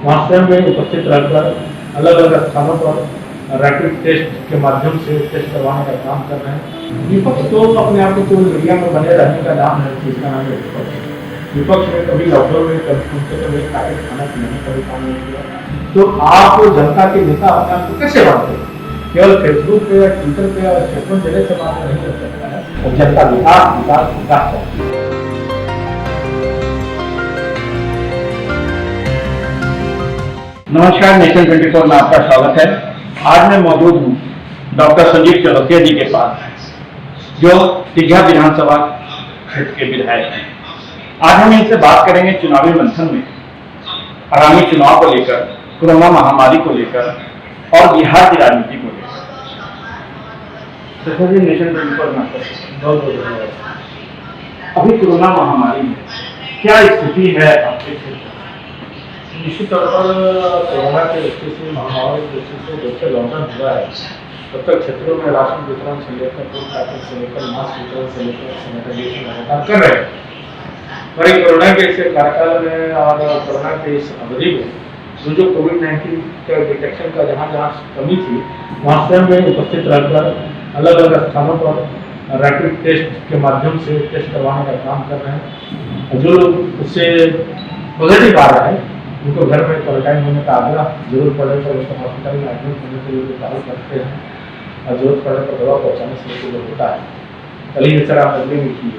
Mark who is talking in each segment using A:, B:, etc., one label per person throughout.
A: वहाँ स्वयं में उपस्थित रहकर अलग अलग स्थानों पर रैपिड टेस्ट के माध्यम से टेस्ट करवाने का काम कर रहे हैं। विपक्ष तो अपने आप को केवल मीडिया में बने रहने का नाम है, इसका नाम है विपक्ष। विपक्ष ने कभी लॉकडाउन में कम से कम एक पैकेट खाना पीने कभी काम नहीं किया। तो आप जनता के नेता अपने आप को कैसे बांटते हैं? केवल फेसबुक पे या ट्विटर पे या स्टेटमेंट देने से बात नहीं कर सकता है। और जनता विकास विकास विकास चाहती है।
B: नमस्कार, नेशन 24 में आपका स्वागत है। आज मैं मौजूद हूँ डॉक्टर संजीव चौरसिया जी के पास, जो दीघा विधानसभा क्षेत्र के विधायक हैं। आज हम इनसे बात करेंगे चुनावी मंथन में आगामी चुनाव को लेकर, कोरोना महामारी को लेकर और बिहार की राजनीति को लेकर। जी, नेशन 24 में बहुत बहुत धन्यवाद। अभी कोरोना महामारी में क्या स्थिति है आपके क्षेत्र?
A: निश्चित तौर पर कोरोना के दृष्टि से, महामारी की दृष्टि से जब से लॉकडाउन हुआ है तब तक क्षेत्रों में राशन वितरण से लेकर फूड पैकेट से लेकर मास्क वितरण से लेकर सैनिटाइजेशन लगातार कर रहे हैं। और कोरोना के इस कार्यकाल में और कोरोना के इस अवधि में जो कोविड-19 के डिटेक्शन का जहाँ जहाँ कमी थी, वहाँ स्वयं में उपस्थित रहकर अलग अलग स्थानों पर रैपिड टेस्ट के माध्यम से टेस्ट करवाने का काम कर रहे हैं। जो लोग उससे पॉजिटिव आ रहा है उनको घर में क्वारंटाइन होने का आग्रह जरूर पड़े पर उसको हॉस्पिटल में एडमिट होने के लिए कार्य करते हैं और जरूरत पड़ने पर दवा पहुँचाने से जो होता है। कल ही सर आप नगरी में किए,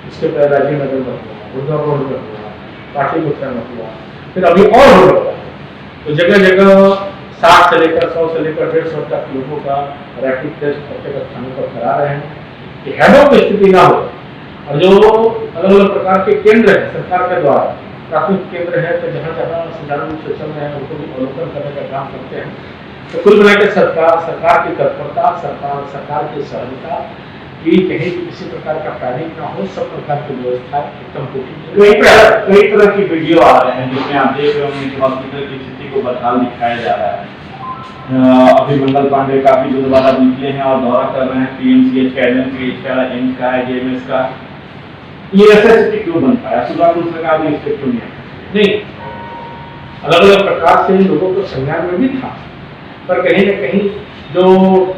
A: इसके पहले राजीव नगर में हुआ, गुड़गांव रोड में हुआ, पाटलिपुत्र में हुआ, फिर अभी और हो रहा है। तो जगह जगह 60 से लेकर 100 से लेकर 150 तक लोगों का रैपिड टेस्ट प्रत्येक स्थानों पर करा रहे हैं कि हैडों की स्थिति ना हो। और जो अलग अलग प्रकार के केंद्र है सरकार के द्वारा, प्राथमिक केंद्र है, तो जहाँ जहाँ सुचारू रूप से चल रहे हैं उनको भी अवलोकन करने का काम करते हैं। तो कुल मिलाकर सरकार की तत्परता, सरकार की सहजता कि कहीं किसी प्रकार का पैनिक ना हो, सब प्रकार की व्यवस्था एकदम
B: कई तरह की वीडियो आ रहे हैं जिसमें आप देख रहे होंगे कि हॉस्पिटल की स्थिति को बदहाल दिखाया जा रहा है। अभी मंगल पांडे काफी जो दोबारा निकले हैं और दौरा कर रहे हैं पीएमसीएच का, एनएमसीएच का, एम्स का, जेएमएस का। ये ऐसा स्थिति क्यों बन पाया? सुधार सरकार ने इससे क्यों
A: नहीं, अलग अलग प्रकार से लोगों को संज्ञान में भी था, पर कहीं न कहीं जो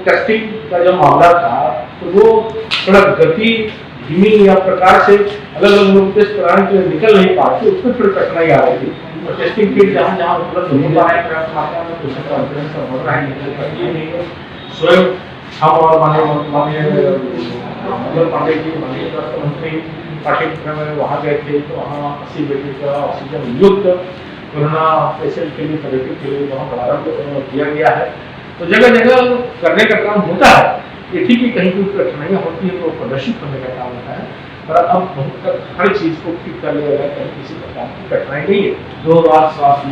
A: टेस्टिंग का जो मामला था तो वो थोड़ा गति धीमी या प्रकार से अलग अलग लोग टेस्ट कराने के लिए निकल नहीं पाते, उसमें थोड़ी कठिनाई आ रही थी। और टेस्टिंग किट जहाँ जहाँ उपलब्ध हो पा रहा है पर्याप्त मात्रा में, उसका कॉन्फिडेंस बढ़ रहा है। स्वयं हम और माननीय मंगल पांडे जी, माननीय स्वास्थ्य मंत्री पाटलिपुत्र में वहाँ गए थे, तो वहाँ 80 बेड का ऑक्सीजन युक्त कोरोना पेशेंट के लिए, थेरेपी के लिए वहाँ प्रारंभ किया गया है। तो जगह जगह करने का काम होता है। ये ठीक है, कहीं कोई कठिनाइयाँ होती है तो प्रदर्शित करने का काम होता है, पर अब बहुत तक हर चीज़ को ठीक कर लिया गया, कहीं किसी प्रकार की कठिनाई नहीं है।
B: 2 बार स्वास्थ्य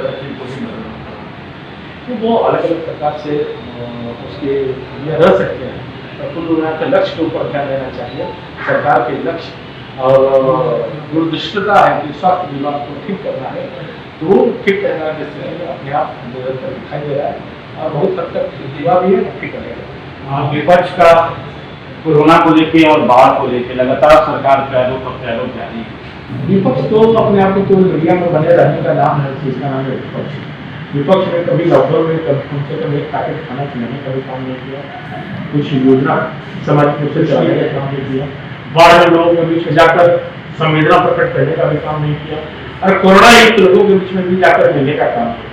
B: सचिव को भी
A: तो वो अलग अलग प्रकार से उसके लिए रह सकते हैं। कुल मिला के लक्ष्य के ऊपर ध्यान देना चाहिए। सरकार के लक्ष्य और दूरदृष्टता है कि स्वास्थ्य विभाग को ठीक करना है, तो वो ठीक करना की स्थिति में अपने आप निरंतर दिखाई दे रहा है और बहुत हद तक युवा भी है, ठीक करेगा।
B: विपक्ष का कोरोना को लेकर और बाढ़ को लेकर लगातार सरकार प्रयारों जारी है।
A: विपक्ष तो अपने आप को केवल मीडिया में बने रहने का नाम है, इसका नाम है विपक्ष। विपक्ष ने कभी लॉकडाउन में कम से कम एक पैकेट खाना पीने का भी काम नहीं किया, कुछ योजना सामाजिक रूप से चलाने का काम नहीं किया, बाढ़ में लोगों के बीच में जाकर संवेदना प्रकट करने का भी काम नहीं किया, और कोरोना युक्त लोगों के बीच में भी जाकर मिलने का काम किया।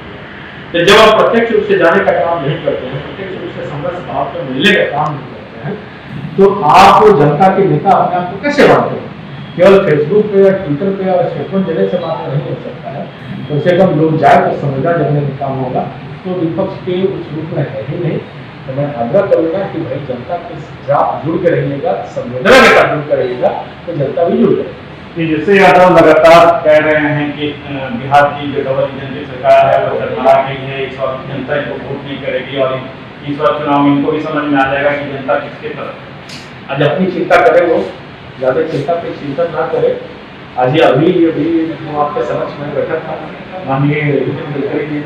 A: तो जब आप प्रत्यक्ष रूप से जाने का काम नहीं करते हैं, प्रत्यक्ष रूप से संघर्ष भाव पर मिलने का काम नहीं करते हैं, तो आप जनता के नेता अपने आप को कैसे बांटते हैं? केवल फेसबुक पे या ट्विटर पे और स्टेटमेंट देने से बात नहीं हो सकता है। कम से कम लोग जाए तो संवेदना जगने का काम होगा। तो विपक्ष के उस रूप में है ही नहीं। तो मैं आग्रह करूँगा कि भाई जनता के साथ जुड़ के रहिएगा, संवेदना के साथ जुड़ कर रहिएगा, तो जनता भी जुड़ जाएगी।
B: जैसे यादव लगातार कह रहे हैं कि बिहार की जो डबल इंजन की सरकार है वो सरमारा गई है, इस वक्त जनता इनको वोट नहीं करेगी और इस बार चुनाव में इनको भी समझ में आ जाएगा कि जनता किसके तरफ।
A: आज अपनी चिंता करे, वो ज़्यादा चिंता पे चिंतन ना करे। आज अभी आपके समक्ष में बैठा था माननीय नितिन गडकरी जी ने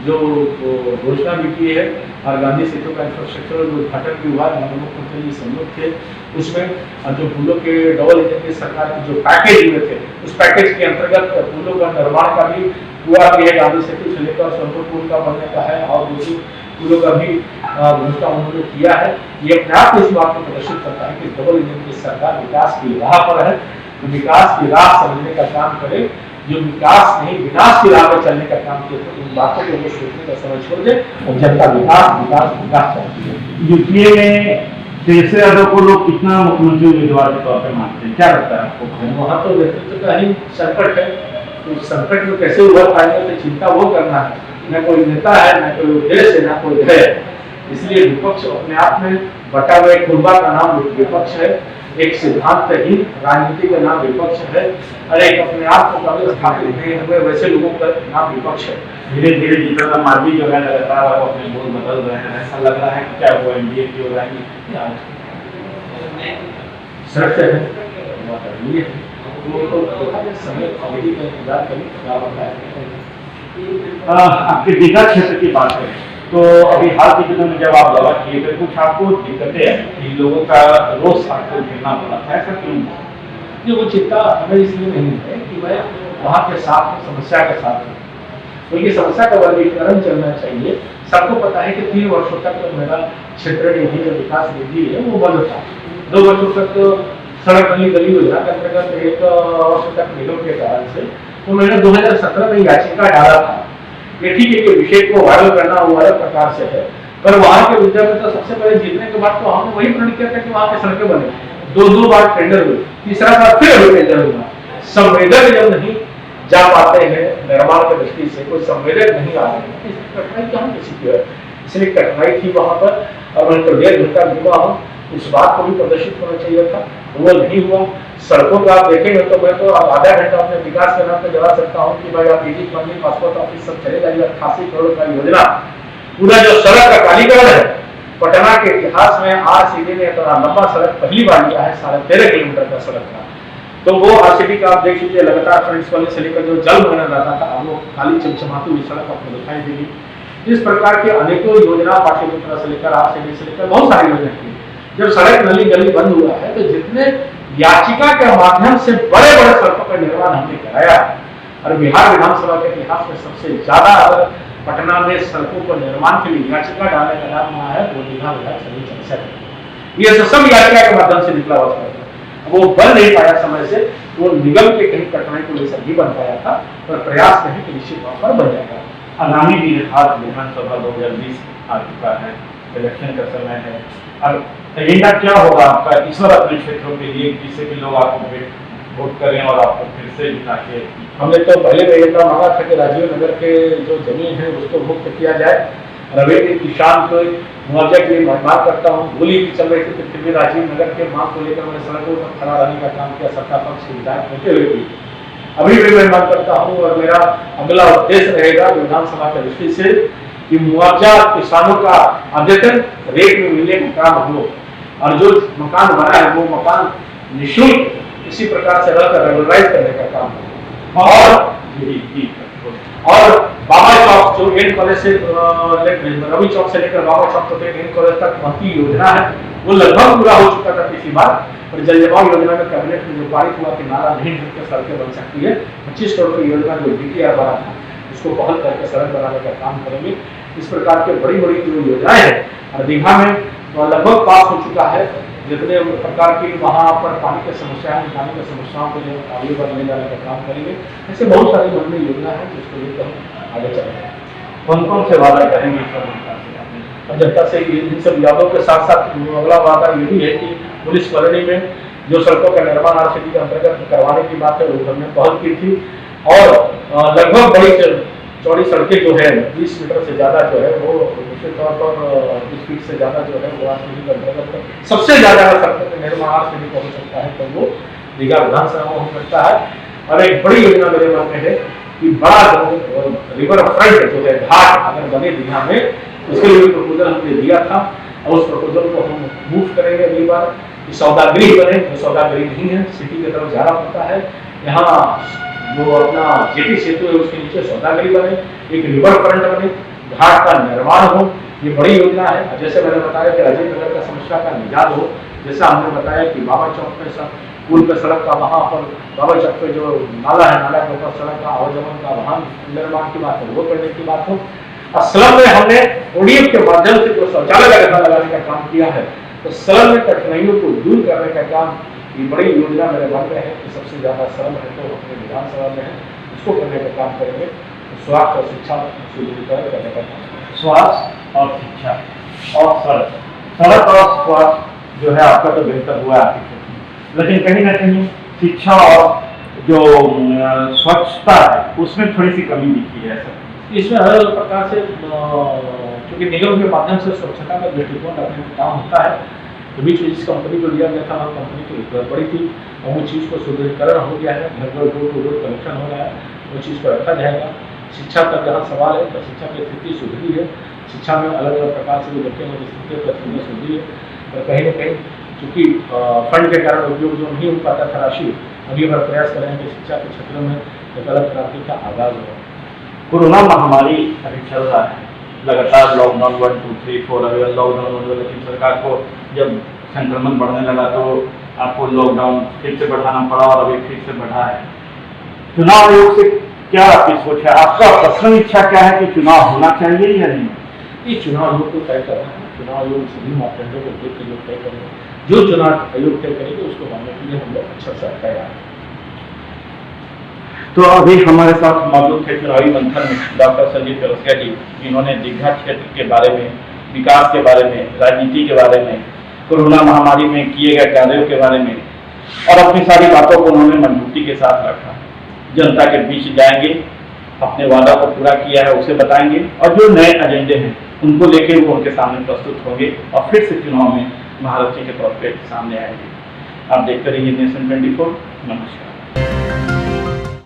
A: जो घोषणा भी की है और गांधी सेतु का इंफ्रास्ट्रक्चर जो उद्घाटन भी हुआ है, मुख्यमंत्री जी संयुक्त थे उसमें, और जो पुलों के डबल इंजन की सरकार के जो पैकेज हुए थे उस पैकेज के अंतर्गत पुलों का निर्माण का भी हुआ भी है। गांधी सेतु से लेकर सोनपुर पुल का बनने का है और दूसरी पुलों का भी घोषणा उन्होंने किया है। ये अपने आप इस बात को प्रदर्शित करता है कि डबल इंजन की सरकार विकास की राह पर है, विकास की राह समझने का काम करे, जो विकास नहीं विनाश की राह पर चलने का काम किया, तो इन बातों को वो सोचने का समय छोड़ दे और जनता विकास विकास विकास चाहती है।
B: यूपीए में तेजस्वी यादव को लोग कितना मुख्यमंत्री उम्मीदवार के तौर पर मानते हैं, क्या लगता है आपको?
A: वहाँ तो नेतृत्व का ही संकट है, तो संकट में कैसे उभर पाएंगे तो चिंता वो करना है। न कोई नेता है, न कोई उद्देश्य है, न कोई है। इसलिए विपक्ष अपने आप में बटा हुआ एक कुर्बा का नाम विपक्ष है, एक सिद्धांतहीन राजनीति का नाम विपक्ष है, और एक अपने आप को कभी स्थापित नहीं हुए वैसे लोगों का नाम विपक्ष है।
B: धीरे धीरे जीतन राम मांझी जो है लगातार अब अपने बोल बदल रहे हैं, ऐसा लग रहा है कि क्या वो एनडीए की हो जाएगी?
A: सड़क से है समय अवधि का इंतजार करें क्या होता है।
B: आपके दीघा क्षेत्र की बात करें तो अभी हाल के दिनों में जब आप दौरा किए थे कुछ आपको दिक्कतें आई कि लोगों का रोष आपको झेलना पड़ा था, ऐसा क्यों?
A: ये वो चिंता हमें इसलिए नहीं है कि मैं वहाँ के साथ समस्या के साथ हूँ, क्योंकि समस्या का वर्गीकरण चलना चाहिए। सबको पता है कि 3 वर्षों तक मेरा क्षेत्र निधि जो विकास निधि है वो बंद था। 2 वर्षों तक सड़क गली योजना के अंतर्गत 1 वर्ष तक निगम के कारण से तो मैंने 2017 में याचिका डाला था। ये ठीक है कि विषय को वायरल करना वो अलग प्रकार से है, पर वहाँ के मुद्दे में तो सबसे पहले जीतने के बाद तो हमने वही प्रण किया था कि वहाँ के सड़कें बने। 2 बार टेंडर हुए, तीसरा बार फिर अभी टेंडर हुआ। संवेदक जब नहीं जा पाते हैं निर्माण की दृष्टि से, कोई संवेदक नहीं आ रहे हैं, कठिनाई क्या किसी की है, इसलिए कठिनाई थी वहाँ पर। और मैं तो 1.5 घंटा घूमा हूँ, इस बात को भी प्रदर्शित होना चाहिए था, वो नहीं हुआ। सड़कों का आप देखेंगे तो मैं तो अब आधा घंटा अपने विकास के नाम पर जवा सकता हूँ कि भाई आप विजिट मंदिर पासपोर्ट ऑफिस सब चले जाइए। 88 करोड़ का योजना, पूरा जो सड़क का कालीकरण है पटना के इतिहास में आरसीडी ने इतना लंबा सड़क पहली बार लिया है, 13.5 किलोमीटर का सड़क था। तो वो आरसीडी का आप देख लीजिए, लगातार फ्रेंड्स वाले से लेकर जो जल भरना रहता था वो खाली चमचमाती हुई सड़क आपको दिखाई देगी। इस प्रकार के अनेकों योजना पाटलिपुत्र से लेकर आरसीडी से लेकर बहुत सारी योजना की। जब सड़क नली गली बंद हुआ है तो जितने याचिका के माध्यम से बड़े बड़े सड़कों का निर्माण हमने कराया है, और बिहार विधानसभा के इतिहास में सबसे ज्यादा अगर पटना में सड़कों को निर्माण के लिए याचिका डालने का नाम हुआ है वो बिहार विधायक संजय चौरसिया। ये सब याचिका के माध्यम से निकला हुआ सड़क, वो बन नहीं पाया समय से, तो निगम के कहीं कठिनाई को लेकर नहीं बन पाया था, पर प्रयास नहीं कि निश्चित तौर पर बन जाएगा।
B: आगामी विधानसभा 2020 आ चुका है, इलेक्शन का समय है, और एजेंडा क्या होगा आपका इस बार अपने क्षेत्रों के लिए, जिससे कि लोग आपको वोट करें और आपको फिर से जिता के?
A: हमने तो पहले में एजेंडा मांगा था कि राजीव नगर के जो जमीन है उसको मुक्त किया जाए। रवि के किसान को मुआवजा के लिए मैं मांग करता हूँ। गोली भी चल रही थी तो फिर भी राजीव नगर के मांग को लेकर मैंने सड़कों पर खड़ा रहने का काम किया, सत्ता पक्ष के विधायक होते हुए भी। अभी भी मैं मांग करता हूँ और मेरा अगला उद्देश्य रहेगा विधानसभा की दृष्टि से कि मुआवजा किसानों का अद्यतन रेट में मिलने का काम हो, और जो मकान बना है वो मकान निःशुल्क इसी प्रकार से रहकर रेगुलराइज करने का काम हो। और बाबा चौक जो एन कॉलेज से रवि चौक से लेकर बाबा चौक तक एन कॉलेज तक पहुंची योजना है वो लगभग पूरा हो चुका था पिछली बार, और जल जमाव योजना में कैबिनेट में जो पारित हुआ कि नाला नहीं ढककर सड़कें बन सकती है, 25 करोड़ की योजना जो डीटीआर बना था उसको पहल करके सड़क बनाने का काम करेंगे। इस प्रकार के बड़ी बड़ी जो योजनाएं हैं, और दीघा में लगभग पास हो चुका है, जितने प्रकार की वहाँ पर पानी की समस्या है, पानी की समस्याओं को जो आगे बढ़ने जाने का काम करेंगे। ऐसे बहुत सारी बड़ी योजना है जिसको लेकर आगे चलेंगे।
B: कौन कौन से वादा करेंगे
A: जनता से? इन सब यादों के साथ साथ अगला वादा ये भी है कि पुलिस कॉलोनी में जो सड़कों का निर्माण आरसीडी के अंतर्गत करवाने की बात है वो हमने पहल की थी, और लगभग बड़ी चौड़ी सड़कें जो है 20 मीटर से ज्यादा जो है वो निश्चित तौर पर 20 फीट से ज्यादा जो है वो आरसीडी के अंतर्गत सबसे ज्यादा सड़कों का निर्माण आरसीडी का हो सकता है, तो वो दीघा विधानसभा में हो सकता है। और एक बड़ी योजना मेरे मन में है कि बड़ा रिवर फ्रंट जो है घाट अगर बने दीघा में, उसके लिए प्रपोजल हमने दिया था, और उस प्रपोजल को हम मूव करेंगे अगली बार। सौदागरी बने, जो सौदागरी नहीं है, सिटी की तरफ जाना पड़ता है, यहाँ जो अपना जेटी सेतु है उसके नीचे सौदागरी बने, एक रिवर फ्रंट बने, घाट का निर्माण हो, ये बड़ी योजना है। जैसे मैंने बताया कि राजीव नगर का समस्या का निजात हो, जैसा हमने बताया कि बाबा चौक पे पुल पे सड़क का, वहाँ पर बाबा चौक पे जो नाला है, नाला के ऊपर सड़क का आवागमन का वाहन निर्माण की बात है, वो करने की बात हो। स्लम में हमने ODF के माध्यम से जो शौचालय लगाने का काम किया है, तो स्लम में कठिनाइयों को दूर करने का काम, ये बड़ी योजना मेरे मन में है कि सबसे ज्यादा स्लम है तो अपने विधानसभा में है, उसको करने का काम करेंगे। स्वास्थ्य और शिक्षा सुदृढ़ीकरण करने का काम,
B: स्वास्थ्य और शिक्षा और सड़क और स्वास्थ्य जो है आपका तो बेहतर हुआ है आपके क्षेत्र में, लेकिन कहीं ना कहीं शिक्षा और जो स्वच्छता है उसमें थोड़ी सी कमी दिखी है सर।
A: इसमें अलग अलग प्रकार से क्योंकि निगम के माध्यम से स्वच्छता का दृष्टिकोण रखने का काम होता है, तो बीच में जिस कंपनी को लिया गया था वह कंपनी की गड़बड़ी थी और वो चीज़ को सुदृढ़ीकरण हो गया है, घर घर डोर टू डोर कलेक्शन हो रहा है, वो चीज़ को रखा जाएगा। शिक्षा का जहाँ सवाल है तो शिक्षा की स्थिति सुधरी है, शिक्षा में अलग अलग प्रकार से बच्चे में स्थिति प्रतिनिधि सुधरी है, और कहीं ना कहीं चूँकि फंड के कारण उपयोग जो नहीं हो पाता था राशि, अभी हमारा प्रयास करें कि शिक्षा के क्षेत्र में एक अलग क्रांति का आगाज हो।
B: कोरोना महामारी अभी चल रहा है, लगातार लॉकडाउन 1, 2, 3, 4 अभी लॉकडाउन हो, लेकिन सरकार को जब संक्रमण बढ़ने लगा तो आपको लॉकडाउन फिर से बढ़ाना पड़ा और अभी फिर से बढ़ा है। चुनाव आयोग से क्या आपकी सोच है, आपका पर्सनल इच्छा क्या है कि चुनाव होना चाहिए या नहीं?
A: ये चुनाव आयोग को तय करना है, चुनाव आयोग सभी मापदंडों को देख कर तय करेंगे, जो चुनाव आयोग तय करेंगे उसको मानने के लिए हम लोग अच्छा से तैयार हैं।
B: तो अभी हमारे साथ मौजूद थे चुनावी मंथन में डॉक्टर संजीव चौरसिया जी, जिन्होंने दीघा क्षेत्र के बारे में, विकास के बारे में, राजनीति के बारे में, कोरोना महामारी में किए गए कार्यों के बारे में और अपनी सारी बातों को उन्होंने मजबूती के साथ रखा। जनता के बीच जाएंगे, अपने वादा को पूरा किया है उसे बताएंगे और जो नए एजेंडे हैं उनको लेके वो उनके सामने प्रस्तुत होंगे और फिर से चुनाव में महारथी के तौर पे सामने आएंगे। आप देखते रहिए नेशन 24। नमस्कार।